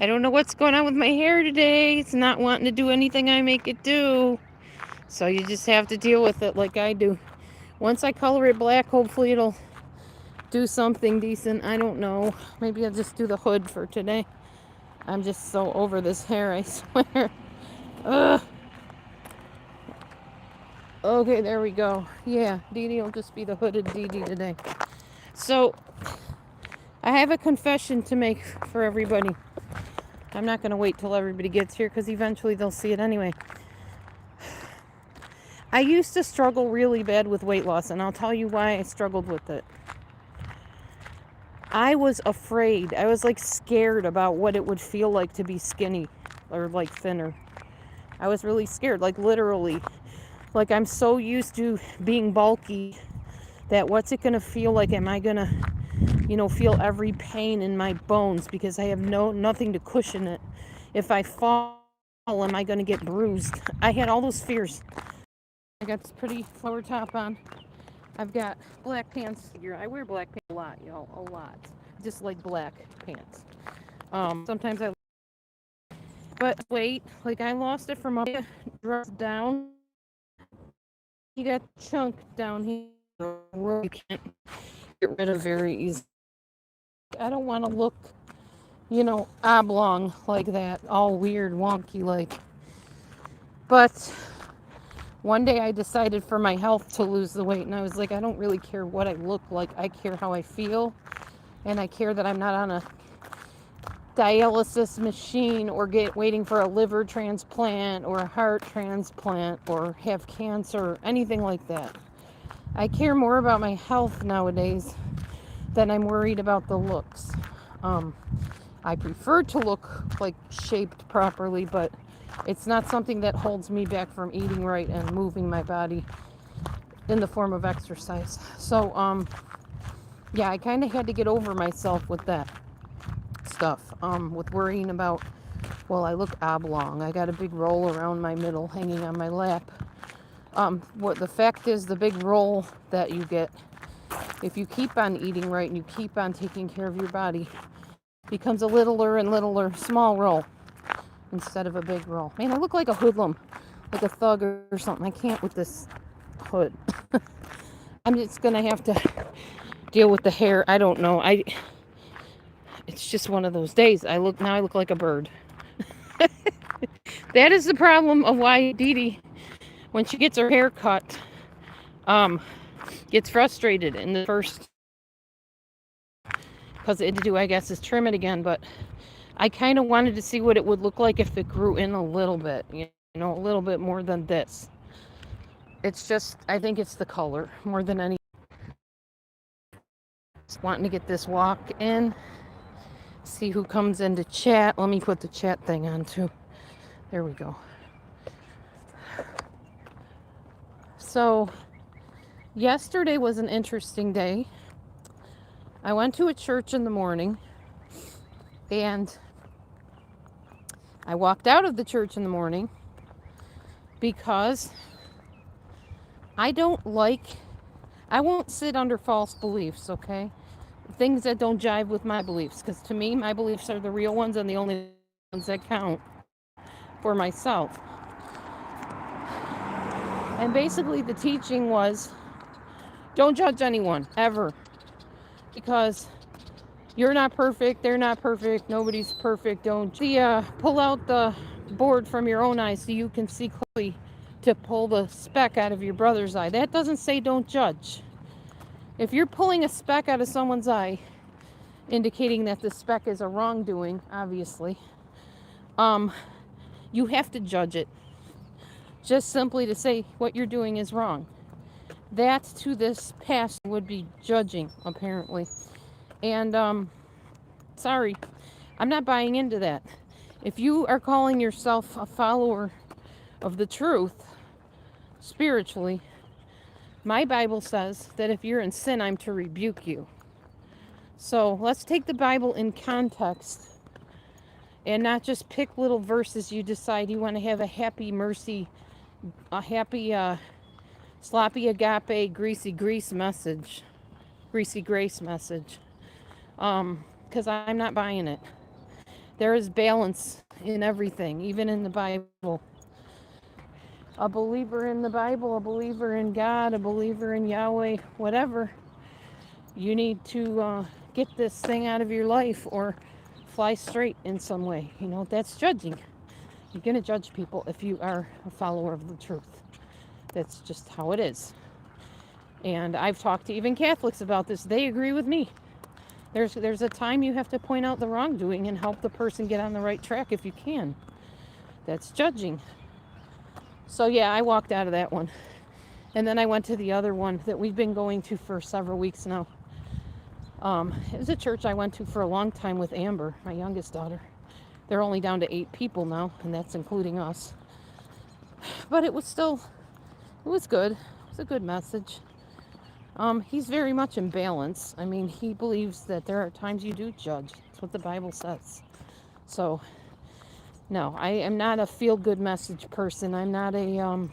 I don't know what's going on with my hair today. It's not wanting to do anything I make it do. So you just have to deal with it like I do. Once I color it black, hopefully it'll do something decent. I don't know. Maybe I'll just do the hood for today. I'm just so over this hair, I swear. Ugh. Okay, there we go. Yeah, Dee Dee will just be the hooded Dee Dee today. So, I have a confession to make for everybody. I'm not going to wait till everybody gets here because eventually they'll see it anyway. I used to struggle really bad with weight loss, and I'll tell you why I struggled with it. I was afraid. I was like scared about what it would feel like to be skinny or like thinner. I was really scared, like literally. Like I'm so used to being bulky that what's it going to feel like? Am I going to, feel every pain in my bones because I have nothing to cushion it? If I fall, am I going to get bruised? I had all those fears. I got this pretty flower top on. I've got black pants. I wear black pants a lot, a lot. Just like black pants. Sometimes but wait, like I lost it from a dress down. You got chunk down here. You can't get rid of very easily. I don't want to look, oblong like that, all weird, wonky like. But one day I decided for my health to lose the weight, and I was like, I don't really care what I look like. I care how I feel, and I care that I'm not on a dialysis machine or waiting for a liver transplant or a heart transplant or have cancer or anything like that. I care more about my health nowadays than I'm worried about the looks. I prefer to look like shaped properly, but it's not something that holds me back from eating right and moving my body in the form of exercise. So, yeah, I kind of had to get over myself with that stuff, with worrying about, well, I look oblong. I got a big roll around my middle hanging on my lap. What the fact is, the big roll that you get, if you keep on eating right and you keep on taking care of your body, becomes a littler and littler small roll instead of a big roll. Man, I look like a hoodlum, like a thug or something. I can't with this hood. I'm just gonna have to deal with the hair. I don't know. It's just one of those days. I look like a bird. That is the problem of why Dee Dee, when she gets her hair cut, gets frustrated in the first, because it to do, I guess, is trim it again. But I kind of wanted to see what it would look like if it grew in a little bit, a little bit more than this. It's just, I think it's the color more than any. Just wanting to get this walk in, see who comes in to chat. Let me put the chat thing on too. There we go. So, yesterday was an interesting day. I went to a church in the morning, and I walked out of the church in the morning because I won't sit under false beliefs, okay? Things that don't jive with my beliefs, because to me, my beliefs are the real ones and the only ones that count for myself. And basically the teaching was, don't judge anyone, ever. Because you're not perfect, they're not perfect, nobody's perfect. Don't pull out the board from your own eye so you can see clearly to pull the speck out of your brother's eye. That doesn't say don't judge. If you're pulling a speck out of someone's eye, indicating that the speck is a wrongdoing, obviously, you have to judge it. Just simply to say what you're doing is wrong. That to this pastor would be judging, apparently. And sorry, I'm not buying into that. If you are calling yourself a follower of the truth spiritually, my Bible says that if you're in sin, I'm to rebuke you. So let's take the Bible in context and not just pick little verses you decide you want to have a happy mercy, a happy sloppy agape, greasy grace message. Because I'm not buying it. There is balance in everything, even in the Bible. A believer in the Bible, a believer in God, a believer in Yahweh, whatever. You need to get this thing out of your life or fly straight in some way. That's judging. You're going to judge people if you are a follower of the truth. That's just how it is. And I've talked to even Catholics about this. They agree with me. There's a time you have to point out the wrongdoing and help the person get on the right track if you can. That's judging. So yeah, I walked out of that one. And then I went to the other one that we've been going to for several weeks now. It was a church I went to for a long time with Amber, my youngest daughter. They're only down to 8 people now, and that's including us. But it was good. It was a good message. He's very much in balance. I mean, he believes that there are times you do judge. That's what the Bible says. So, no, I am not a feel-good message person. I'm not a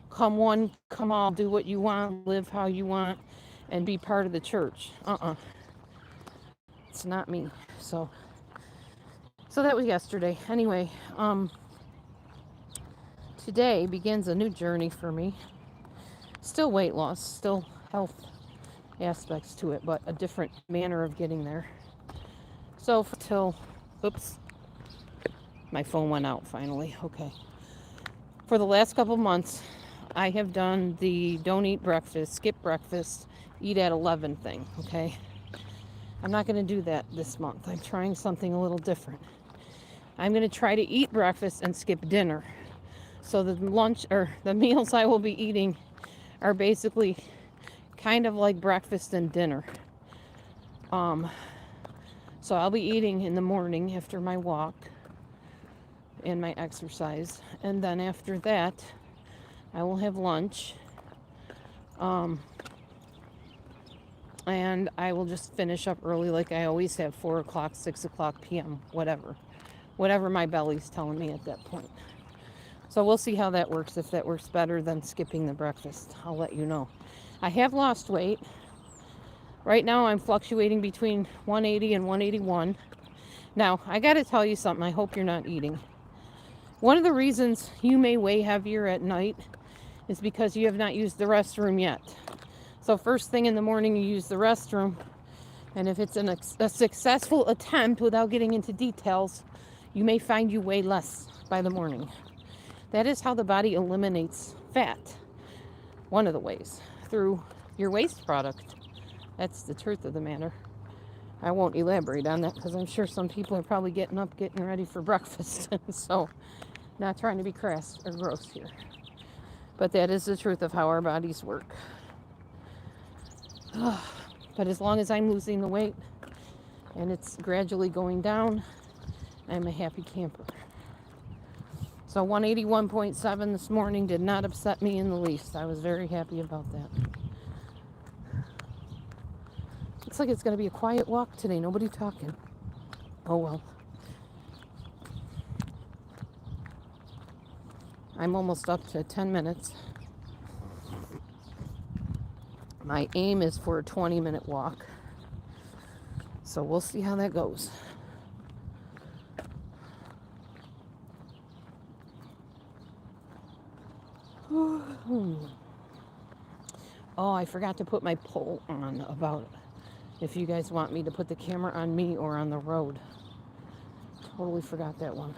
come one, come all, do what you want, live how you want, and be part of the church. It's not me. So that was yesterday. Anyway, today begins a new journey for me. Still weight loss, still health aspects to it, but a different manner of getting there. So oops, my phone went out finally. Okay. For the last couple of months, I have done the don't eat breakfast, skip breakfast, eat at 11 thing, okay? I'm not going to do that this month. I'm trying something a little different. I'm going to try to eat breakfast and skip dinner. So the lunch or the meals I will be eating are basically kind of like breakfast and dinner. So I'll be eating in the morning after my walk and my exercise. And then after that, I will have lunch. And I will just finish up early like I always have, 4 o'clock, 6 o'clock p.m., whatever my belly's telling me at that point. So we'll see how that works. If that works better than skipping the breakfast, I'll let you know. I have lost weight. Right now I'm fluctuating between 180 and 181. Now, I got to tell you something. I hope you're not eating. One of the reasons you may weigh heavier at night is because you have not used the restroom yet. So first thing in the morning, you use the restroom. And if it's a successful attempt, without getting into details, you may find you weigh less by the morning. That is how the body eliminates fat. One of the ways, through your waste product. That's the truth of the matter. I won't elaborate on that because I'm sure some people are probably getting ready for breakfast. So, not trying to be crass or gross here. But that is the truth of how our bodies work. But as long as I'm losing the weight and it's gradually going down, I'm a happy camper. So 181.7 this morning did not upset me in the least. I was very happy about that. Looks like it's going to be a quiet walk today. Nobody talking. Oh well. I'm almost up to 10 minutes. My aim is for a 20-minute walk. So we'll see how that goes. Oh, I forgot to put my poll on about if you guys want me to put the camera on me or on the road. Totally forgot that one.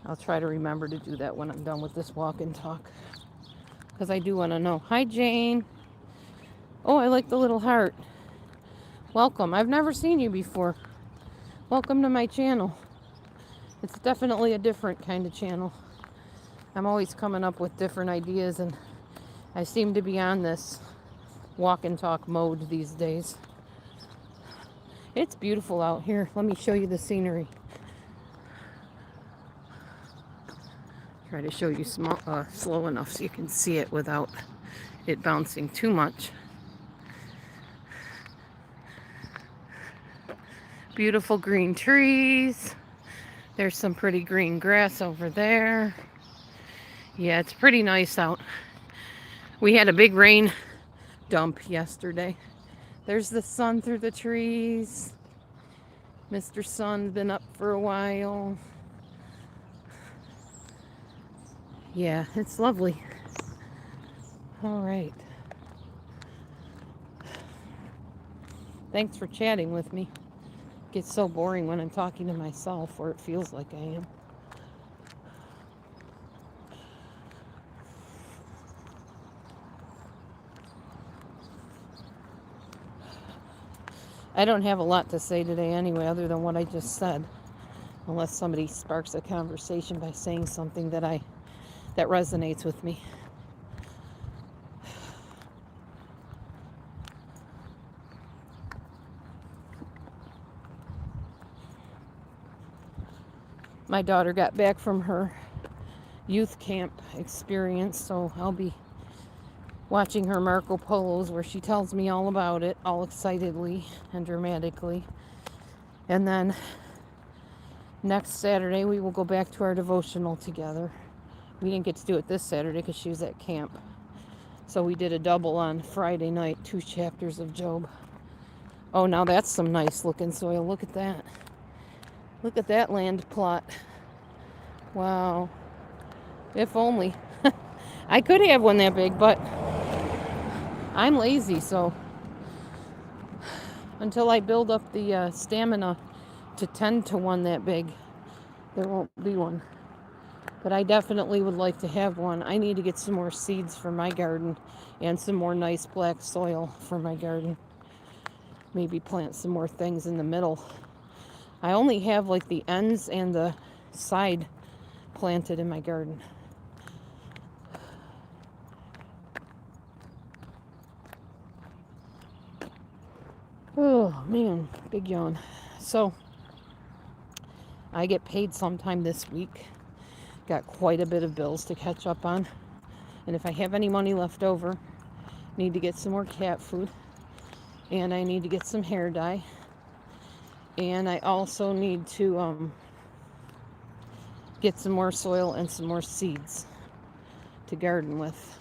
I'll try to remember to do that when I'm done with this walk and talk. Because I do want to know. Hi, Jane. Oh, I like the little heart. Welcome. I've never seen you before. Welcome to my channel. It's definitely a different kind of channel. I'm always coming up with different ideas, and I seem to be on this walk and talk mode these days. It's beautiful out here. Let me show you the scenery. Try to show you slow enough so you can see it without it bouncing too much. Beautiful green trees. There's some pretty green grass over there. Yeah, it's pretty nice out. We had a big rain dump yesterday. There's the sun through the trees. Mr. Sun's been up for a while. Yeah, it's lovely. All right. Thanks for chatting with me. It gets so boring when I'm talking to myself, or it feels like I am. I don't have a lot to say today anyway, other than what I just said, unless somebody sparks a conversation by saying something that resonates with me. My daughter got back from her youth camp experience, so I'll be watching her Marco Polos where she tells me all about it, all excitedly and dramatically. And then next Saturday we will go back to our devotional together. We didn't get to do it this Saturday because she was at camp. So we did a double on Friday night, 2 chapters of Job. Oh, now that's some nice looking soil. Look at that. Look at that land plot. Wow. If only. I could have one that big, but I'm lazy, so until I build up the stamina to tend to one that big, there won't be one. But I definitely would like to have one. I need to get some more seeds for my garden and some more nice black soil for my garden. Maybe plant some more things in the middle. I only have like the ends and the side planted in my garden. Oh man, big yawn. So I get paid sometime this week. Got quite a bit of bills to catch up on. And if I have any money left over, need to get some more cat food. And I need to get some hair dye. And I also need to get some more soil and some more seeds to garden with.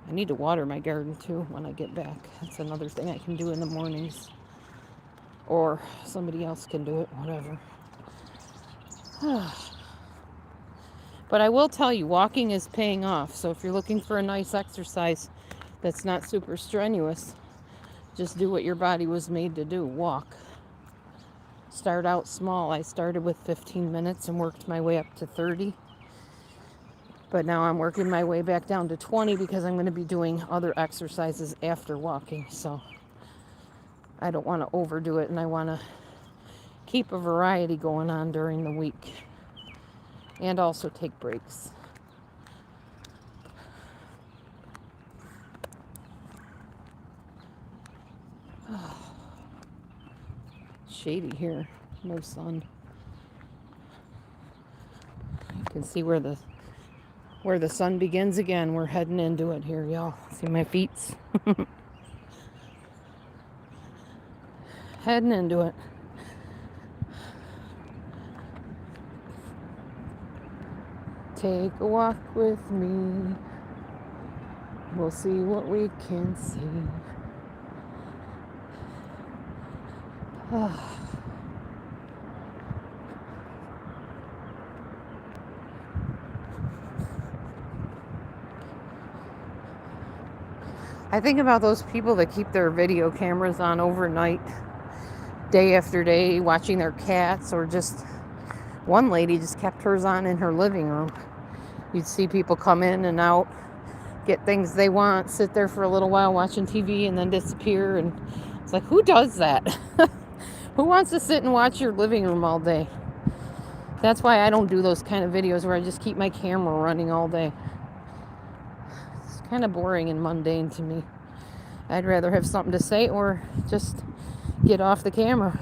I need to water my garden too when I get back. That's another thing I can do in the mornings. Or somebody else can do it, whatever. But I will tell you, walking is paying off. So if you're looking for a nice exercise that's not super strenuous, just do what your body was made to do. Walk. Start out small. I started with 15 minutes and worked my way up to 30. But now I'm working my way back down to 20 because I'm going to be doing other exercises after walking. So I don't want to overdo it, and I want to keep a variety going on during the week and also take breaks. Shady here, no sun. You can see where the sun begins again. We're heading into it here, y'all. See my feet? Heading into it. Take a walk with me. We'll see what we can see. I think about those people that keep their video cameras on overnight, day after day, watching their cats, or just one lady just kept hers on in her living room. You'd see people come in and out, get things they want, sit there for a little while watching TV, and then disappear. And it's like, who does that? Who wants to sit and watch your living room all day? That's why I don't do those kind of videos where I just keep my camera running all day. It's kind of boring and mundane to me. I'd rather have something to say or just get off the camera.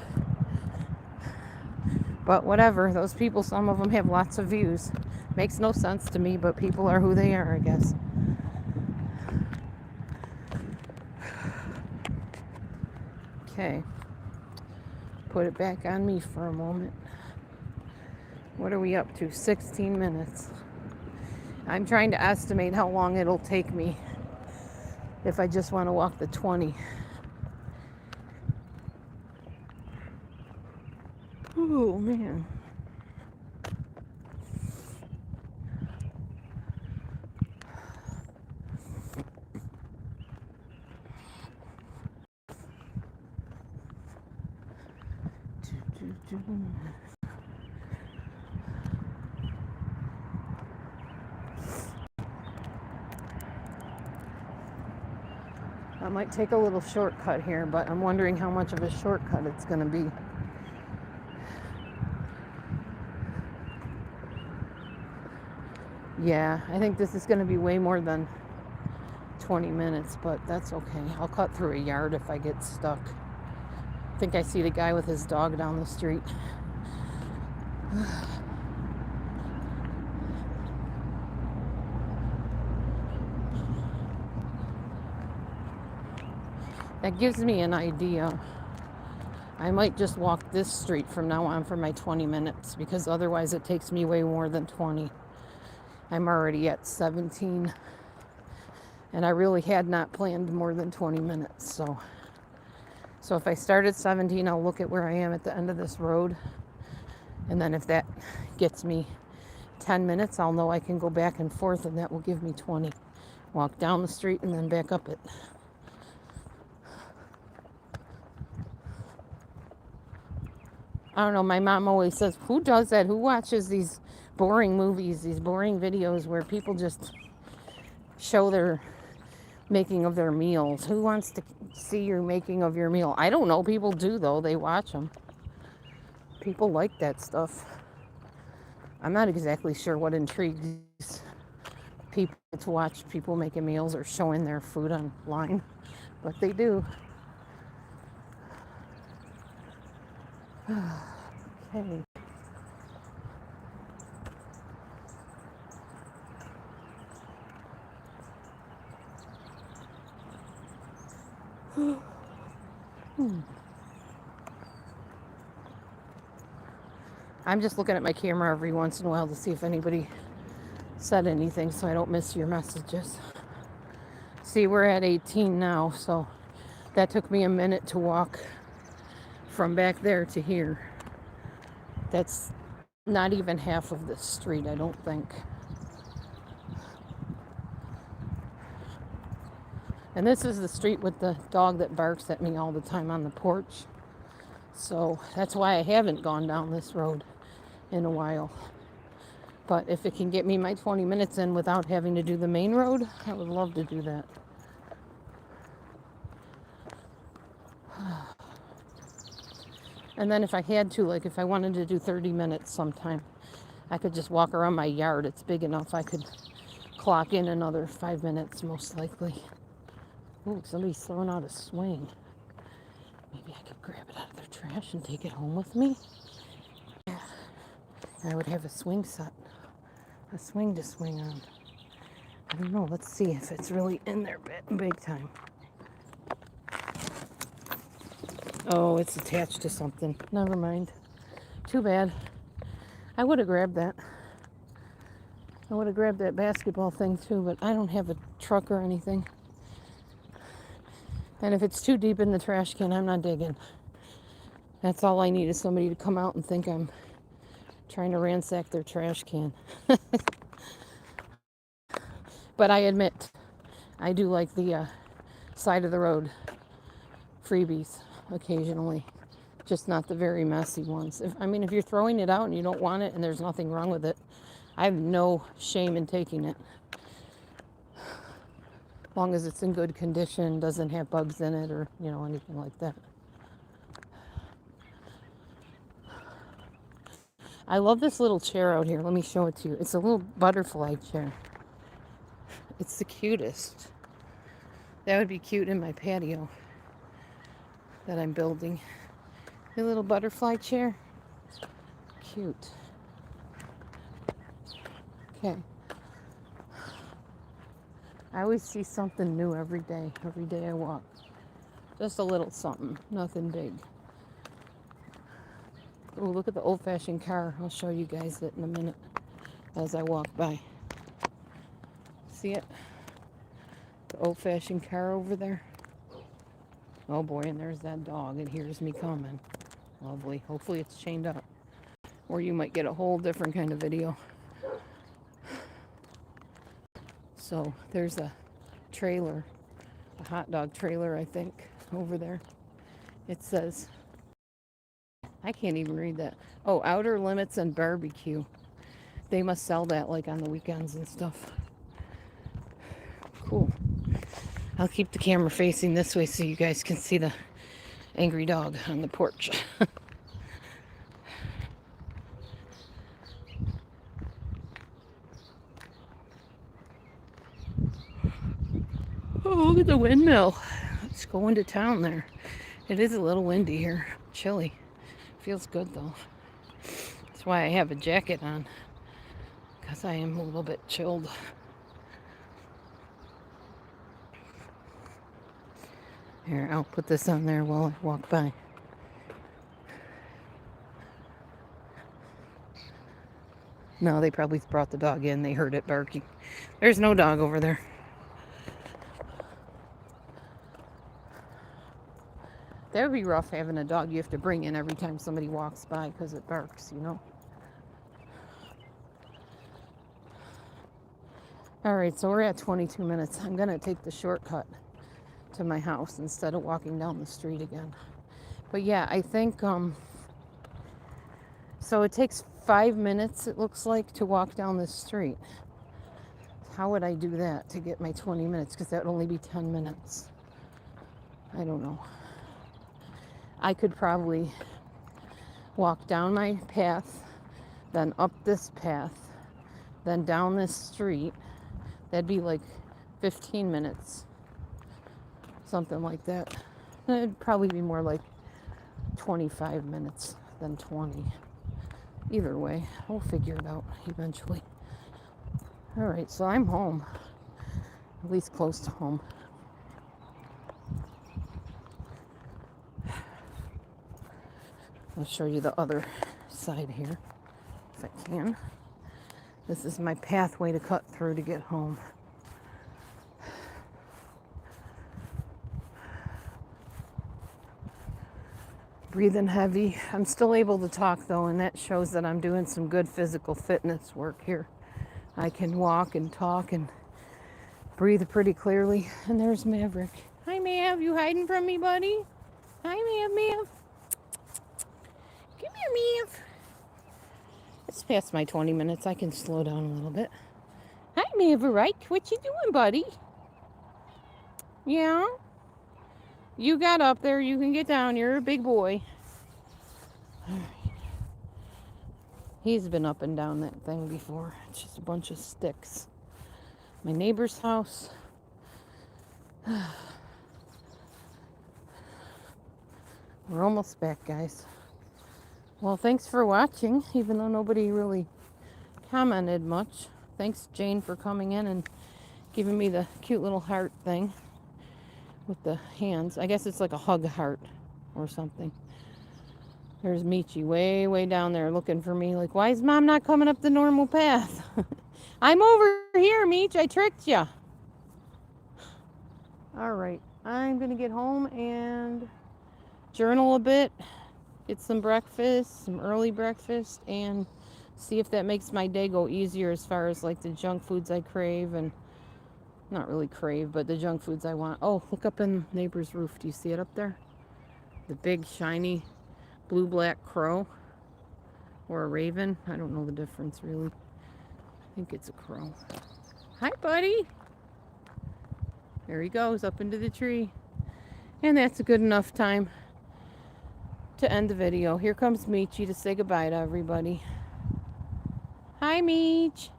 But whatever, those people, some of them have lots of views. Makes no sense to me, but people are who they are, I guess. Okay. Put it back on me for a moment. What are we up to? 16 minutes. I'm trying to estimate how long it'll take me if I just want to walk the 20. Oh, man. I might take a little shortcut here, but I'm wondering how much of a shortcut it's going to be. Yeah, I think this is going to be way more than 20 minutes, but that's okay. I'll cut through a yard if I get stuck. I think I see the guy with his dog down the street. That gives me an idea. I might just walk this street from now on for my 20 minutes because otherwise it takes me way more than 20. I'm already at 17 and I really had not planned more than 20 minutes. So if I start at 17, I'll look at where I am at the end of this road. And then if that gets me 10 minutes, I'll know I can go back and forth and that will give me 20. Walk down the street and then back up it. I don't know, my mom always says, who does that? Who watches these boring movies, these boring videos where people just show their making of their meals? Who wants to see your making of your meal? I don't know. People do, though. They watch them. People like that stuff. I'm not exactly sure what intrigues people to watch people making meals or showing their food online, but they do. Okay. I'm just looking at my camera every once in a while to see if anybody said anything so I don't miss your messages. See, we're at 18 now, so that took me a minute to walk from back there to here. That's not even half of this street, I don't think. And this is the street with the dog that barks at me all the time on the porch. So that's why I haven't gone down this road in a while. But if it can get me my 20 minutes in without having to do the main road, I would love to do that. And then if I had to, like if I wanted to do 30 minutes sometime, I could just walk around my yard. It's big enough. I could clock in another 5 minutes, most likely. Ooh, somebody's throwing out a swing. Maybe I could grab it out of their trash and take it home with me. Yeah. I would have a swing set. A swing to swing on. I don't know. Let's see if it's really in there big time. Oh, it's attached to something. Never mind. Too bad. I would have grabbed that. I would have grabbed that basketball thing too, but I don't have a truck or anything. And if it's too deep in the trash can, I'm not digging. That's all I need is somebody to come out and think I'm trying to ransack their trash can. But I admit, I do like the side of the road freebies occasionally, just not the very messy ones. If you're throwing it out and you don't want it and there's nothing wrong with it, I have no shame in taking it. As long as it's in good condition, doesn't have bugs in it or, anything like that. I love this little chair out here. Let me show it to you. It's a little butterfly chair. It's the cutest. That would be cute in my patio that I'm building. A little butterfly chair. Cute. Okay. I always see something new every day I walk. Just a little something, nothing big. Oh, look at the old-fashioned car. I'll show you guys it in a minute as I walk by. See it? The old-fashioned car over there. Oh boy, and there's that dog. It hears me coming. Lovely. Hopefully it's chained up. Or you might get a whole different kind of video. So there's a trailer, a hot dog trailer, I think, over there. It says, I can't even read that. Oh, Outer Limits and Barbecue. They must sell that like on the weekends and stuff. Cool. I'll keep the camera facing this way so you guys can see the angry dog on the porch. Oh, look at the windmill. It's going to town there. It is a little windy here. Chilly. Feels good though. That's why I have a jacket on. Because I am a little bit chilled. Here, I'll put this on there while I walk by. No, they probably brought the dog in. They heard it barking. There's no dog over there. That would be rough having a dog you have to bring in every time somebody walks by because it barks, you know? All right, so we're at 22 minutes. I'm going to take the shortcut to my house instead of walking down the street again. But yeah, I think, so it takes 5 minutes, it looks like, to walk down this street. How would I do that to get my 20 minutes? Because that would only be 10 minutes. I don't know. I could probably walk down my path, then up this path, then down this street. That'd be like 15 minutes. Something like that. It'd probably be more like 25 minutes than 20. Either way, we'll figure it out eventually. All right, so I'm home. At least close to home. I'll show you the other side here, if I can. This is my pathway to cut through to get home. Breathing heavy. I'm still able to talk though, and that shows that I'm doing some good physical fitness work here. I can walk and talk and breathe pretty clearly. And there's Maverick. Hi, Mav. You hiding from me, buddy? Hi, Mav. Come here, Mav. It's past my 20 minutes. I can slow down a little bit. Hi, Maverick. What you doing, buddy? Yeah? You got up there. You can get down. You're a big boy. All right. He's been up and down that thing before. It's just a bunch of sticks. My neighbor's house. We're almost back, guys. Well, thanks for watching, even though nobody really commented much. Thanks, Jane, for coming in and giving me the cute little heart thing with the hands. I guess it's like a hug heart or something. There's Michi way, way down there looking for me. Like, why is Mom not coming up the normal path? I'm over here, Meech. I tricked you. All right. I'm going to get home and journal a bit. Get some breakfast, some early breakfast, and see if that makes my day go easier as far as like the junk foods I crave and not really crave, but the junk foods I want. Oh, look up in neighbor's roof. Do you see it up there? The big, shiny, blue-black crow or a raven. I don't know the difference, really. I think it's a crow. Hi, buddy. There he goes, up into the tree. And that's a good enough time to end the video. Here comes Michi to say goodbye to everybody. Hi, Meech.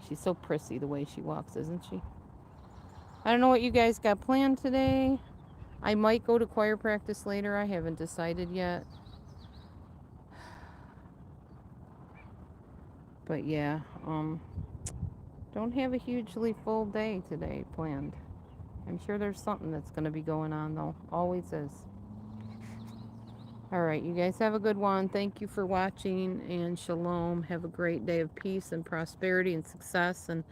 She's so prissy the way she walks, isn't she? I don't know what you guys got planned today. I might go to choir practice later. I haven't decided yet. But yeah, don't have a hugely full day today planned. I'm sure there's something that's going to be going on though. Always is. All right, you guys have a good one. Thank you for watching, and shalom. Have a great day of peace and prosperity and success and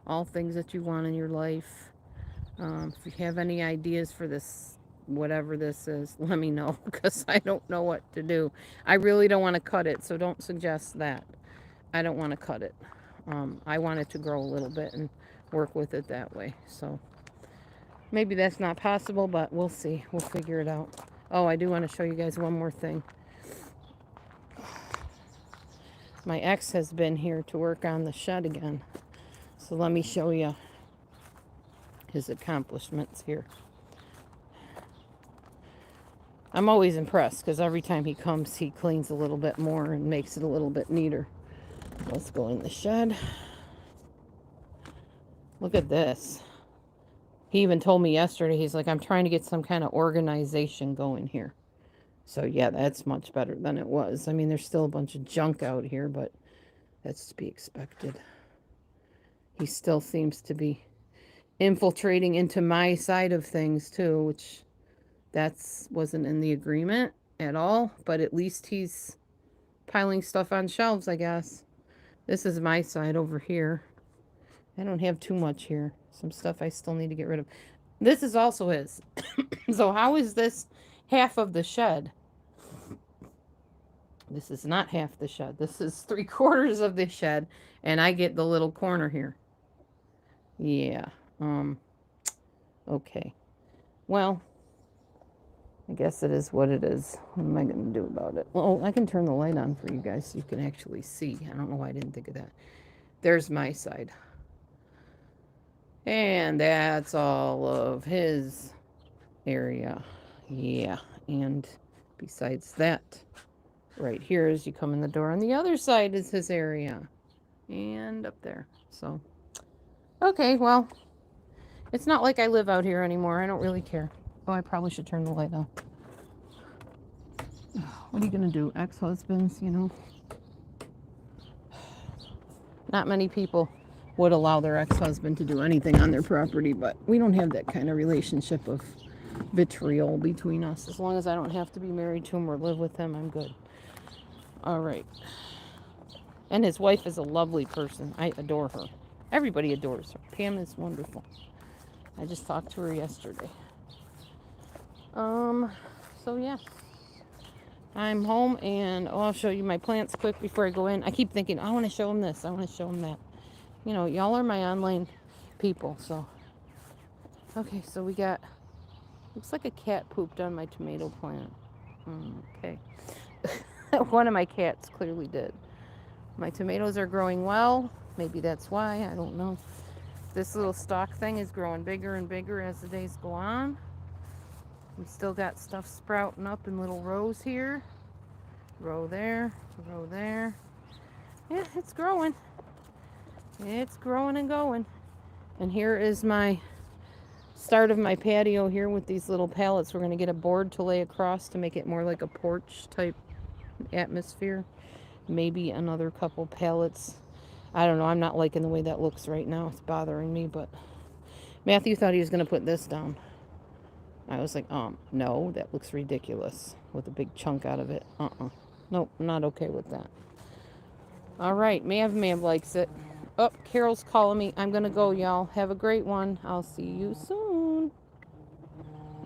all things that you want in your life. If you have any ideas for this, whatever this is, let me know because I don't know what to do. I really don't want to cut it, so don't suggest that. I don't want to cut it. I want it to grow a little bit and work with it that way. So maybe that's not possible, but we'll see. We'll figure it out. Oh, I do want to show you guys one more thing. My ex has been here to work on the shed again. So let me show you his accomplishments here. I'm always impressed because every time he comes, he cleans a little bit more and makes it a little bit neater. Let's go in the shed. Look at this. He even told me yesterday, he's like, I'm trying to get some kind of organization going here. So yeah, that's much better than it was. I mean, there's still a bunch of junk out here, but that's to be expected. He still seems to be infiltrating into my side of things too, which wasn't in the agreement at all, but at least he's piling stuff on shelves, I guess. This is my side over here. I don't have too much here. Some stuff I still need to get rid of. This is also his. So how is this half of the shed? This is not half the shed. This is 3/4 of the shed, and I get the little corner here. Yeah. Okay. Well, I guess it is what it is. What am I going to do about it? Well, I can turn the light on for you guys so you can actually see. I don't know why I didn't think of that. There's my side. And that's all of his area. Yeah. And besides that, right here as you come in the door on the other side is his area. And up there. So, okay, well, it's not like I live out here anymore. I don't really care. Oh, I probably should turn the light on. What are you going to do? Ex-husbands, you know? Not many people would allow their ex-husband to do anything on their property, but we don't have that kind of relationship of vitriol between us. As long as I don't have to be married to him or live with him, I'm good. All right. And his wife is a lovely person. I adore her. Everybody adores her. Pam is wonderful. I just talked to her yesterday. So yeah. I'm home, and I'll show you my plants quick before I go in. I keep thinking, I want to show them this. I want to show them that. You know, y'all are my online people, so. Okay, so we got, looks like a cat pooped on my tomato plant. Okay. One of my cats clearly did. My tomatoes are growing well. Maybe that's why. I don't know. This little stalk thing is growing bigger and bigger as the days go on. We still got stuff sprouting up in little rows here. Row there, row there. Yeah, it's growing. It's growing and going. And here is my start of my patio here with these little pallets. We're going to get a board to lay across to make it more like a porch type atmosphere. Maybe another couple pallets. I don't know. I'm not liking the way that looks right now. It's bothering me, but Matthew thought he was going to put this down. I was like, no, that looks ridiculous with a big chunk out of it. Nope, not okay with that. All right, Mav likes it. Oh, Carol's calling me. I'm going to go, y'all. Have a great one. I'll see you soon.